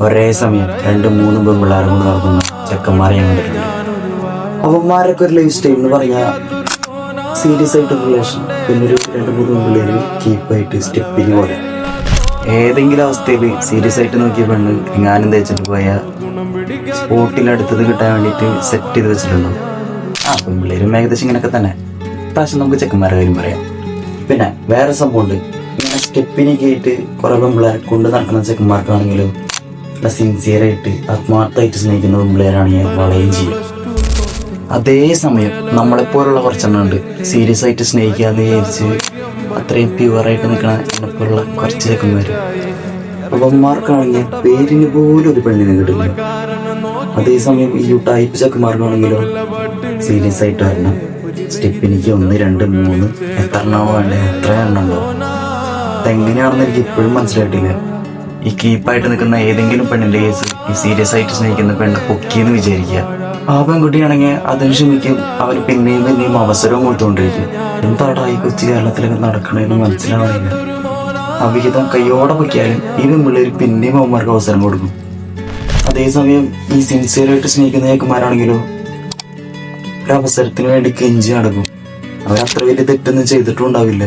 ഒരേ സമയം 2-3 പെൺപിള്ളേരും കൊണ്ട് നടക്കുന്ന ചെക്കന്മാരെ ഞാൻ കണ്ടിട്ടുണ്ട്. അവന്മാരൊക്കെ ഒരു ലൈഫ് സ്റ്റൈൽ എന്ന് പറഞ്ഞാൽ സീരിയസ് ആയിട്ട് റിലേഷൻ, പിന്നെ ഒരു 2-3 പെൺപിള്ളേര് കീപ്പായിട്ട് സ്റ്റെപ്പിങ് പോലെ. ഏതെങ്കിലും അവസ്ഥയിൽ സീരിയസ് ആയിട്ട് നോക്കിയ പെണ്ണ് എങ്ങാനും തേച്ചിട്ട് പോയാൽ സ്പോട്ടിലടുത്തത് കിട്ടാൻ വേണ്ടിയിട്ട് സെറ്റ് ചെയ്ത് വെച്ചിട്ടുണ്ടോ? പെൺപിള്ളേരും ഏകദേശം ഇങ്ങനെയൊക്കെ തന്നെ. പ്രാവശ്യം നമുക്ക് ചെക്കന്മാരുടെ കാര്യം പറയാം. പിന്നെ വേറെ സംഭവമുണ്ട്, ഇങ്ങനെ സ്റ്റെപ്പിനൊക്കെ ആയിട്ട് കുറെ പെൺപിള്ളേരെ കൊണ്ട് നടക്കുന്ന ചെക്കന്മാർക്കാണെങ്കിലും നല്ല സിൻസിയറായിട്ട് ആത്മാർത്ഥമായിട്ട് സ്നേഹിക്കുന്ന പെൺപിള്ളേരാണെങ്കിൽ വളയും ചെയ്യും. അതേസമയം നമ്മളെപ്പോലുള്ള കുറച്ചെണ്ണമുണ്ട് സീരിയസ് ആയിട്ട് സ്നേഹിക്കാന്ന് വിചാരിച്ച് അത്രയും പ്യുവറായിട്ട് നിൽക്കണ എന്നെപ്പോലുള്ള കുറച്ച് ചെക്കന്മാർ. അവന്മാർക്കാണെങ്കിൽ പേരിന് പോലും ഒരു പെണ്ണിനെ കിട്ടില്ല. അതേസമയം ഈ ടൈപ്പ് ചെക്കന്മാർക്കാണെങ്കിലോ സീരിയസ് ആയിട്ട് വരണം. സ്റ്റെപ്പിനിക്ക് 1, 2, 3 എത്ര എണ്ണമോ വേണ്ടേ, എത്ര എണ്ണം ഉണ്ടോ? അതെങ്ങനെയാണെന്ന് എനിക്ക് ഇപ്പോഴും മനസ്സിലായിട്ടില്ല. ഈ കീപ്പായിട്ട് നിൽക്കുന്ന ഏതെങ്കിലും പെണ്ണിന്റെ കേസ് ഈ സീരിയസ് ആയിട്ട് സ്നേഹിക്കുന്ന പെണ്ണ് പൊക്കിയെന്ന് വിചാരിക്കുക. ആ പെൺകുട്ടിയാണെങ്കിൽ അതിന് ക്ഷമിക്കും, അവർ പിന്നെയും അവസരവും കൊടുത്തുകൊണ്ടിരിക്കും. എന്താടാ ഈ കൊച്ചു കേരളത്തിലൊക്കെ നടക്കണമെന്ന് മനസ്സിലാവണില്ല. അവിഹിതം കയ്യോടെ പൊക്കിയാലും ഈ പെൺപിള്ളേർ പിന്നെയും അവന്മാർക്ക് അവസരം കൊടുക്കും. അതേസമയം ഈ സിൻസിയറായിട്ട് സ്നേഹിക്കുന്ന ചേക്കന്മാരാണെങ്കിലോ ഒരു അവസരത്തിന് വേണ്ടി കെഞ്ചി നടക്കും. അവരത്ര വലിയ തെറ്റൊന്നും ചെയ്തിട്ടും ഉണ്ടാവില്ല.